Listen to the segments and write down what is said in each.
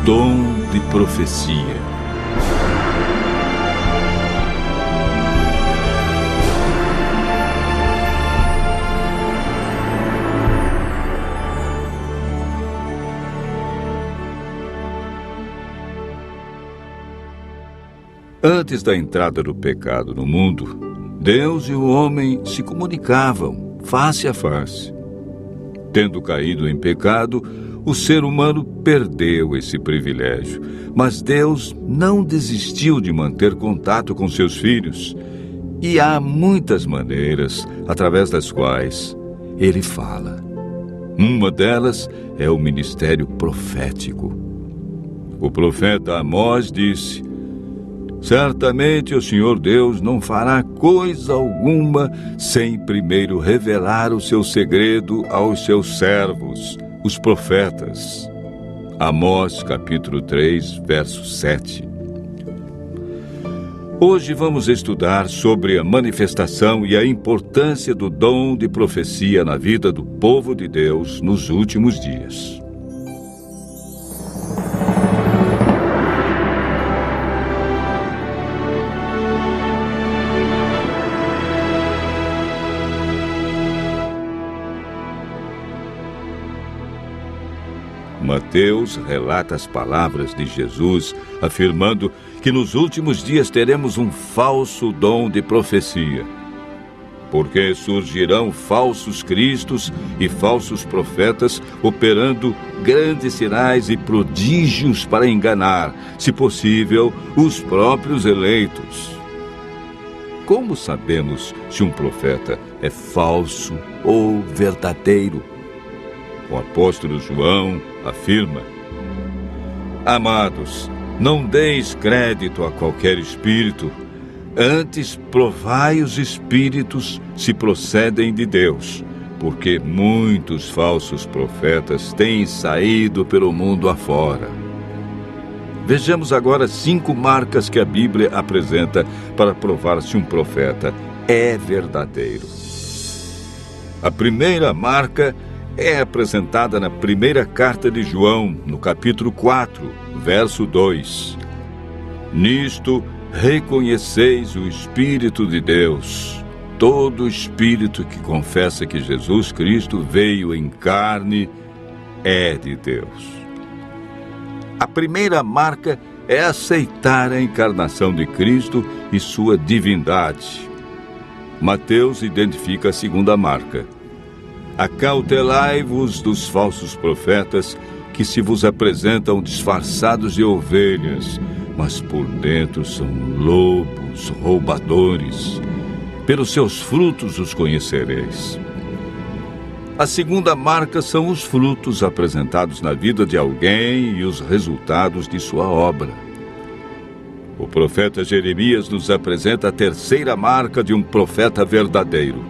dom de profecia. Antes da entrada do pecado no mundo, Deus e o homem se comunicavam face a face. Tendo caído em pecado, o ser humano perdeu esse privilégio, mas Deus não desistiu de manter contato com seus filhos. E há muitas maneiras através das quais Ele fala. Uma delas é o ministério profético. O profeta Amós disse: certamente o Senhor Deus não fará coisa alguma sem primeiro revelar o seu segredo aos seus servos, os profetas. Amós, capítulo 3, verso 7. Hoje vamos estudar sobre a manifestação e a importância do dom de profecia na vida do povo de Deus nos últimos dias. Mateus relata as palavras de Jesus, afirmando que nos últimos dias teremos um falso dom de profecia. Porque surgirão falsos cristos e falsos profetas, operando grandes sinais e prodígios para enganar, se possível, os próprios eleitos. Como sabemos se um profeta é falso ou verdadeiro? O apóstolo João afirma: amados, não deis crédito a qualquer espírito, antes provai os espíritos se procedem de Deus, porque muitos falsos profetas têm saído pelo mundo afora. Vejamos agora 5 marcas que a Bíblia apresenta para provar se um profeta é verdadeiro. A primeira marca é apresentada na primeira carta de João, no capítulo 4, verso 2. Nisto reconheceis o Espírito de Deus. Todo espírito que confessa que Jesus Cristo veio em carne é de Deus. A primeira marca é aceitar a encarnação de Cristo e sua divindade. Mateus identifica a segunda marca: acautelai-vos dos falsos profetas que se vos apresentam disfarçados de ovelhas, mas por dentro são lobos roubadores. Pelos seus frutos os conhecereis. A segunda marca são os frutos apresentados na vida de alguém e os resultados de sua obra. O profeta Jeremias nos apresenta a terceira marca de um profeta verdadeiro.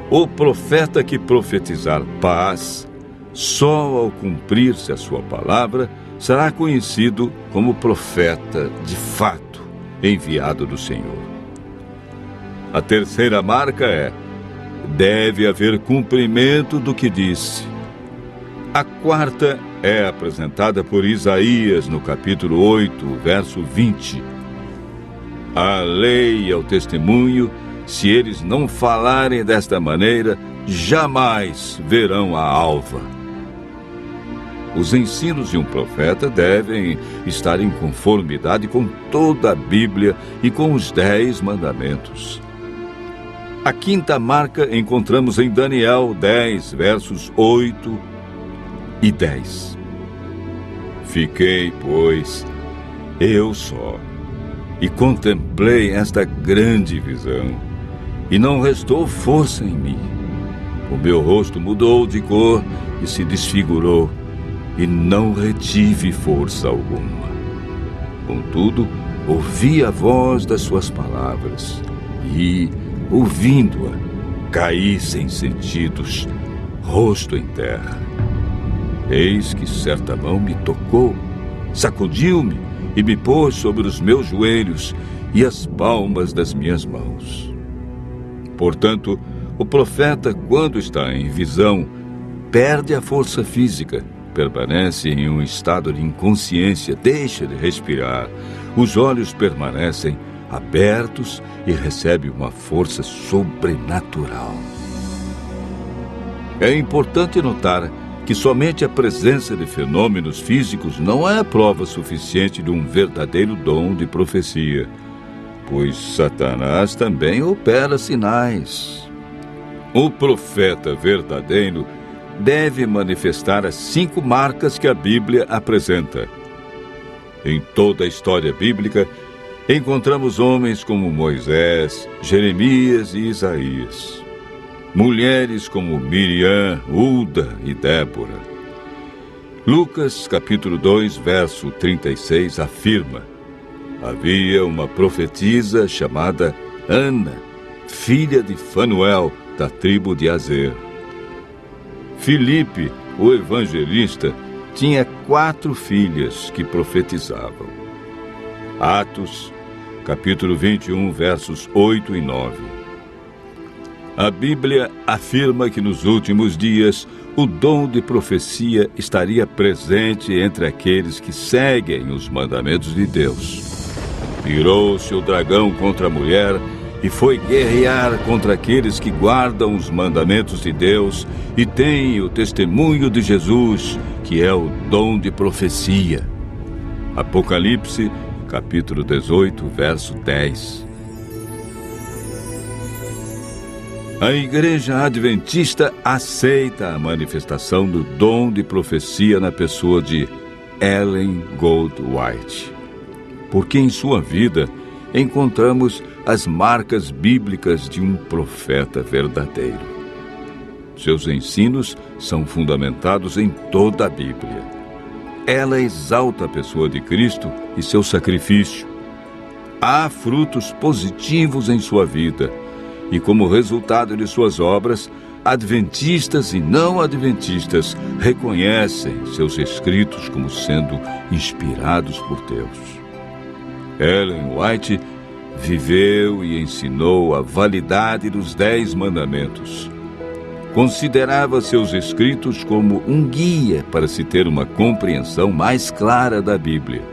O profeta que profetizar paz, só ao cumprir-se a sua palavra, será conhecido como profeta de fato, enviado do Senhor. A terceira marca é: deve haver cumprimento do que disse. A quarta é apresentada por Isaías no capítulo 8, verso 20. A lei e ao testemunho, se eles não falarem desta maneira, jamais verão a alva. Os ensinos de um profeta devem estar em conformidade com toda a Bíblia e com os 10 mandamentos. A quinta marca encontramos em Daniel 10, versos 8 e 10. Fiquei, pois, eu só, e contemplei esta grande visão, e não restou força em mim. O meu rosto mudou de cor e se desfigurou, e não retive força alguma. Contudo, ouvi a voz das suas palavras, e, ouvindo-a, caí sem sentidos, rosto em terra. Eis que certa mão me tocou, sacudiu-me e me pôs sobre os meus joelhos e as palmas das minhas mãos. Portanto, o profeta, quando está em visão, perde a força física permanece em um estado de inconsciência, deixa de respirar. Os olhos permanecem abertos e recebe uma força sobrenatural. É importante notar que somente a presença de fenômenos físicos não é prova suficiente de um verdadeiro dom de profecia, pois Satanás também opera sinais. O profeta verdadeiro deve manifestar as 5 marcas que a Bíblia apresenta. Em toda a história bíblica, encontramos homens como Moisés, Jeremias e Isaías. Mulheres como Miriam, Hulda e Débora. Lucas, capítulo 2, verso 36, afirma: havia uma profetisa chamada Ana, filha de Fanuel, da tribo de Azer. Filipe, o evangelista, tinha 4 filhas que profetizavam. Atos, capítulo 21, versos 8 e 9. A Bíblia afirma que nos últimos dias o dom de profecia estaria presente entre aqueles que seguem os mandamentos de Deus. Virou-se o dragão contra a mulher e foi guerrear contra aqueles que guardam os mandamentos de Deus e têm o testemunho de Jesus, que é o dom de profecia. Apocalipse, capítulo 18, verso 10. A Igreja Adventista aceita a manifestação do dom de profecia na pessoa de Ellen Goldwhite, porque em sua vida encontramos as marcas bíblicas de um profeta verdadeiro. Seus ensinos são fundamentados em toda a Bíblia. Ela exalta a pessoa de Cristo e seu sacrifício. Há frutos positivos em sua vida, e como resultado de suas obras, adventistas e não adventistas reconhecem seus escritos como sendo inspirados por Deus. Ellen White viveu e ensinou a validade dos 10 mandamentos. Considerava seus escritos como um guia para se ter uma compreensão mais clara da Bíblia.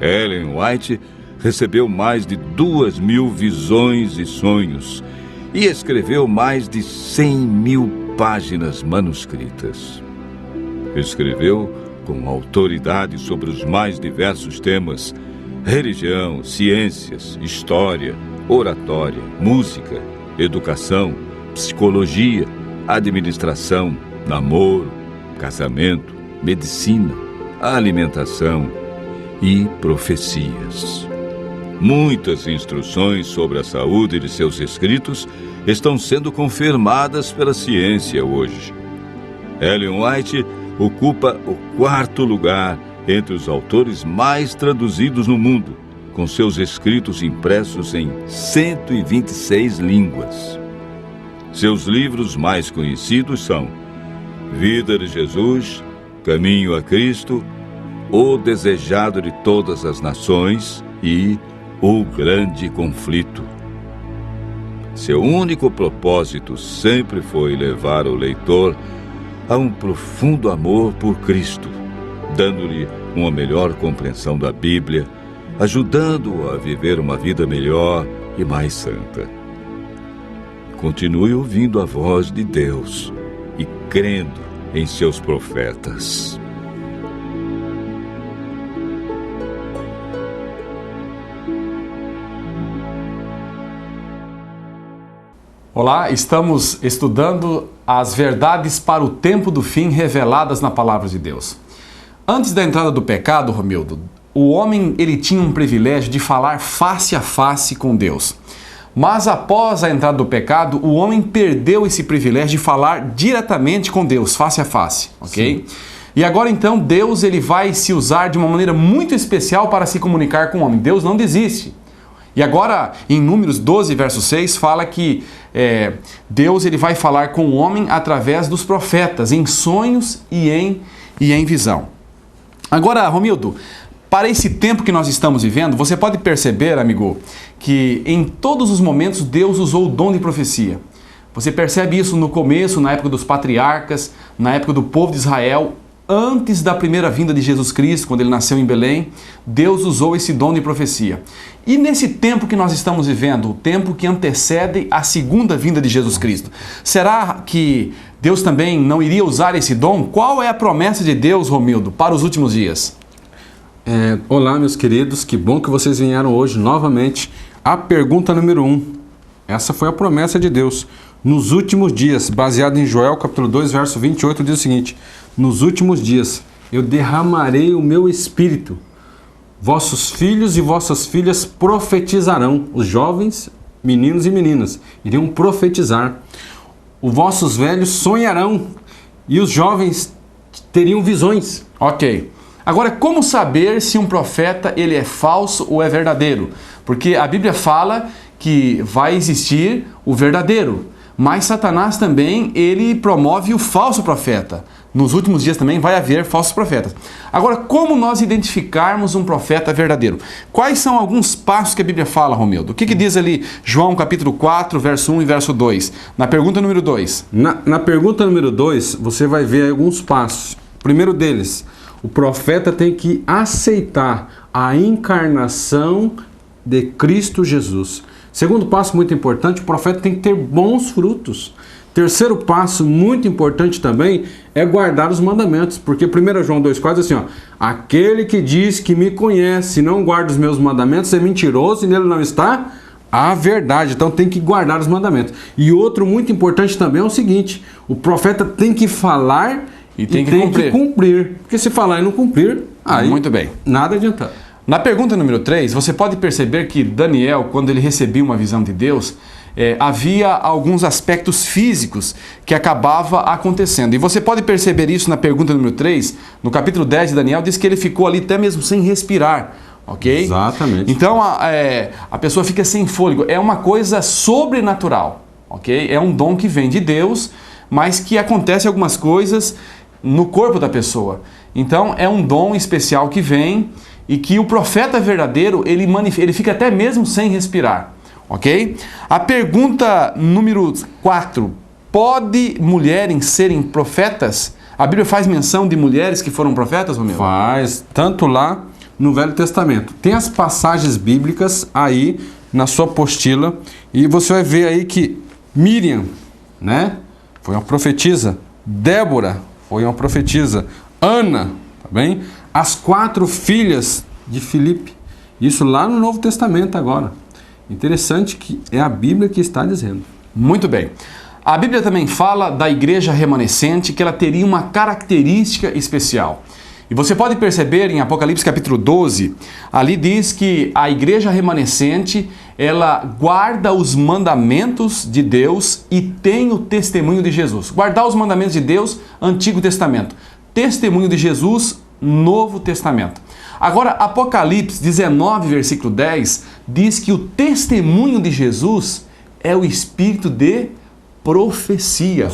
Ellen White recebeu mais de 2.000 visões e sonhos e escreveu mais de 100.000 páginas manuscritas. Escreveu com autoridade sobre os mais diversos temas: religião, ciências, história, oratória, música, educação, psicologia, administração, namoro, casamento, medicina, alimentação e profecias. Muitas instruções sobre a saúde de seus escritos estão sendo confirmadas pela ciência hoje. Ellen White ocupa o 4º lugar entre os autores mais traduzidos no mundo, com seus escritos impressos em 126 línguas. Seus livros mais conhecidos são Vida de Jesus, Caminho a Cristo, O Desejado de Todas as Nações e O Grande Conflito. Seu único propósito sempre foi levar o leitor a um profundo amor por Cristo, dando-lhe uma melhor compreensão da Bíblia, ajudando-o a viver uma vida melhor e mais santa. Continue ouvindo a voz de Deus e crendo em seus profetas. Olá, estamos estudando as verdades para o tempo do fim reveladas na Palavra de Deus. Antes da entrada do pecado, Romildo, o homem ele tinha um privilégio de falar face a face com Deus. Mas após a entrada do pecado, o homem perdeu esse privilégio de falar diretamente com Deus, face a face, ok? Sim. E agora então Deus ele vai se usar de uma maneira muito especial para se comunicar com o homem. Deus não desiste. E agora, em Números 12, verso 6, fala que Deus ele vai falar com o homem através dos profetas, em sonhos e em visão. Agora, Romildo, para esse tempo que nós estamos vivendo, você pode perceber, amigo, que em todos os momentos Deus usou o dom de profecia. Você percebe isso no começo, na época dos patriarcas, na época do povo de Israel. antes da primeira vinda de Jesus Cristo, quando ele nasceu em Belém, Deus usou esse dom de profecia. E nesse tempo que nós estamos vivendo, o tempo que antecede a segunda vinda de Jesus Cristo, será que Deus também não iria usar esse dom? Qual é a promessa de Deus, Romildo, para os últimos dias? Olá, meus queridos, que bom que vocês vieram hoje novamente. A pergunta número 1, essa foi a promessa de Deus. Nos últimos dias, baseado em Joel capítulo 2, verso 28, diz o seguinte: nos últimos dias eu derramarei o meu espírito, vossos filhos e vossas filhas profetizarão, os jovens, meninos e meninas, iriam profetizar, os vossos velhos sonharão e os jovens teriam visões. Ok. Agora, como saber se um profeta ele é falso ou é verdadeiro? Porque a Bíblia fala que vai existir o verdadeiro, mas Satanás também ele promove o falso profeta. Nos últimos dias também vai haver falsos profetas. Agora, como nós identificarmos um profeta verdadeiro? Quais são alguns passos que a Bíblia fala, Romildo? O que diz ali João capítulo 4, verso 1 e verso 2? Na pergunta número 2. Na pergunta número 2, você vai ver alguns passos. O primeiro deles, o profeta tem que aceitar a encarnação de Cristo Jesus. Segundo passo muito importante, o profeta tem que ter bons frutos. Terceiro passo muito importante também é guardar os mandamentos, porque 1 João 2,4 diz assim, aquele que diz que me conhece e não guarda os meus mandamentos é mentiroso e nele não está a verdade. Então tem que guardar os mandamentos. E outro muito importante também é o seguinte, o profeta tem que falar e tem que cumprir. Porque se falar e não cumprir, aí muito bem, nada adianta. Na pergunta número 3, você pode perceber que Daniel, quando ele recebia uma visão de Deus, havia alguns aspectos físicos que acabava acontecendo. E você pode perceber isso na pergunta número 3, no capítulo 10 de Daniel, diz que ele ficou ali até mesmo sem respirar. Ok? Exatamente. Então a pessoa fica sem fôlego. É uma coisa sobrenatural. Ok? É um dom que vem de Deus, mas que acontece algumas coisas no corpo da pessoa. Então é um dom especial que vem e que o profeta verdadeiro, ele fica até mesmo sem respirar, ok? A pergunta número 4, pode mulheres serem profetas? A Bíblia faz menção de mulheres que foram profetas, Romildo? Faz, tanto lá no Velho Testamento. Tem as passagens bíblicas aí na sua apostila e você vai ver aí que Miriam, né, foi uma profetisa, Débora foi uma profetisa, Ana, tá bem? As 4 filhas de Filipe, isso lá no Novo Testamento agora. Interessante que é a Bíblia que está dizendo. Muito bem. A Bíblia também fala da igreja remanescente, que ela teria uma característica especial. E você pode perceber em Apocalipse capítulo 12, ali diz que a igreja remanescente, ela guarda os mandamentos de Deus e tem o testemunho de Jesus. Guardar os mandamentos de Deus, Antigo Testamento. Testemunho de Jesus, Novo Testamento. Agora, Apocalipse 19, versículo 10, diz que o testemunho de Jesus é o espírito de profecia.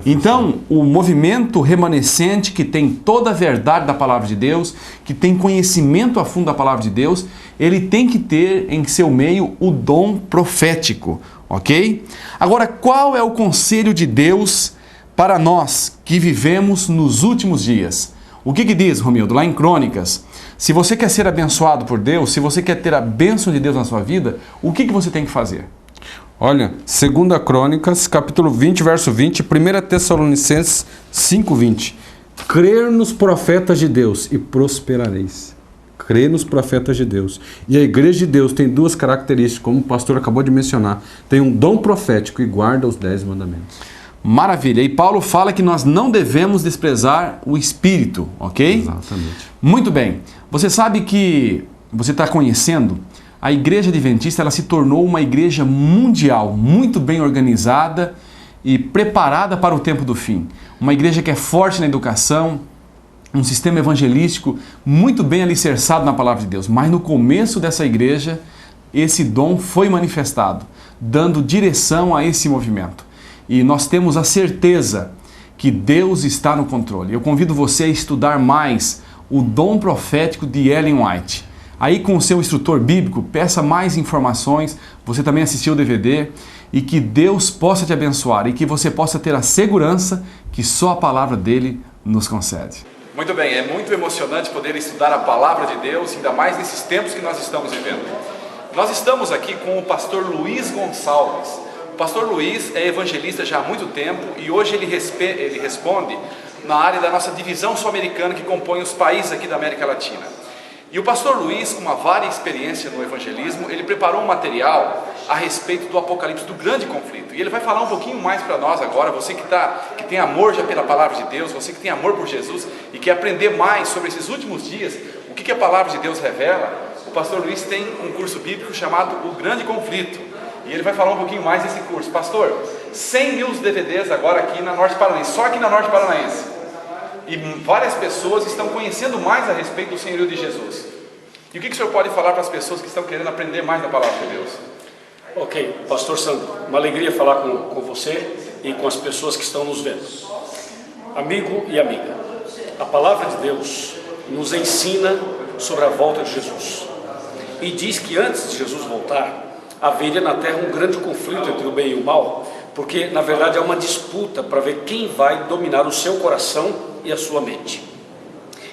Então, o movimento remanescente que tem toda a verdade da palavra de Deus, que tem conhecimento a fundo da palavra de Deus, ele tem que ter em seu meio o dom profético, ok? Agora, qual é o conselho de Deus para nós que vivemos nos últimos dias? O que diz, Romildo, lá em Crônicas? Se você quer ser abençoado por Deus, se você quer ter a bênção de Deus na sua vida, o que você tem que fazer? Olha, 2 Crônicas, capítulo 20, verso 20, 1 Tessalonicenses 5:20. Crer nos profetas de Deus e prosperareis. Crer nos profetas de Deus. E a igreja de Deus tem 2 características, como o pastor acabou de mencionar. Tem um dom profético e guarda os 10 mandamentos. Maravilha. E Paulo fala que nós não devemos desprezar o Espírito, ok? Exatamente. Muito bem. Você sabe que você está conhecendo, a Igreja Adventista ela se tornou uma igreja mundial, muito bem organizada e preparada para o tempo do fim. Uma igreja que é forte na educação, um sistema evangelístico muito bem alicerçado na palavra de Deus. Mas no começo dessa igreja, esse dom foi manifestado, dando direção a esse movimento. E nós temos a certeza que Deus está no controle. Eu convido você a estudar mais o dom profético de Ellen White. Aí com o seu instrutor bíblico, peça mais informações, você também assistiu o DVD, e que Deus possa te abençoar e que você possa ter a segurança que só a palavra dele nos concede. Muito bem, é muito emocionante poder estudar a palavra de Deus, ainda mais nesses tempos que nós estamos vivendo. Nós estamos aqui com o pastor Luiz Gonçalves. O pastor Luiz é evangelista já há muito tempo e hoje ele responde na área da nossa divisão sul-americana que compõe os países aqui da América Latina. E o pastor Luiz, com uma varia experiência no evangelismo, ele preparou um material a respeito do Apocalipse, do grande conflito. E ele vai falar um pouquinho mais para nós agora, você que tem amor já pela palavra de Deus, você que tem amor por Jesus e quer aprender mais sobre esses últimos dias, o que a palavra de Deus revela. O pastor Luiz tem um curso bíblico chamado O Grande Conflito. E ele vai falar um pouquinho mais desse curso. Pastor, 100 mil DVDs agora aqui na Norte Paranaense, só aqui na Norte Paranaense. E várias pessoas estão conhecendo mais a respeito do senhorio de Jesus. E o que o senhor pode falar para as pessoas que estão querendo aprender mais da palavra de Deus? Ok, pastor Sandro, uma alegria falar com você e com as pessoas que estão nos vendo. Amigo e amiga, a palavra de Deus nos ensina sobre a volta de Jesus. E diz que antes de Jesus voltar, haveria na terra um grande conflito entre o bem e o mal, porque na verdade é uma disputa para ver quem vai dominar o seu coração e a sua mente.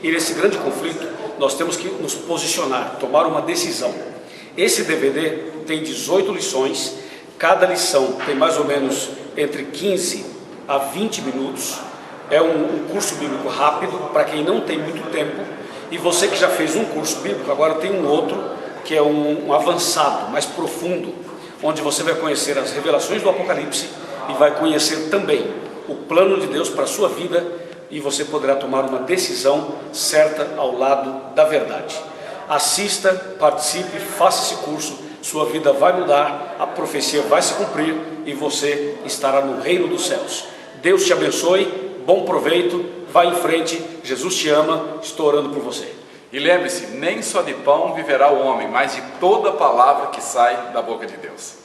E nesse grande conflito nós temos que nos posicionar, tomar uma decisão. Esse DVD tem 18 lições, cada lição tem mais ou menos entre 15 a 20 minutos. É um curso bíblico rápido para quem não tem muito tempo, e você que já fez um curso bíblico, agora tem um outro que é um avançado, mais profundo, onde você vai conhecer as revelações do Apocalipse e vai conhecer também o plano de Deus para a sua vida, e você poderá tomar uma decisão certa ao lado da verdade. Assista, participe, faça esse curso, sua vida vai mudar, a profecia vai se cumprir e você estará no reino dos céus. Deus te abençoe, bom proveito, vá em frente, Jesus te ama, estou orando por você. E lembre-se, nem só de pão viverá o homem, mas de toda palavra que sai da boca de Deus.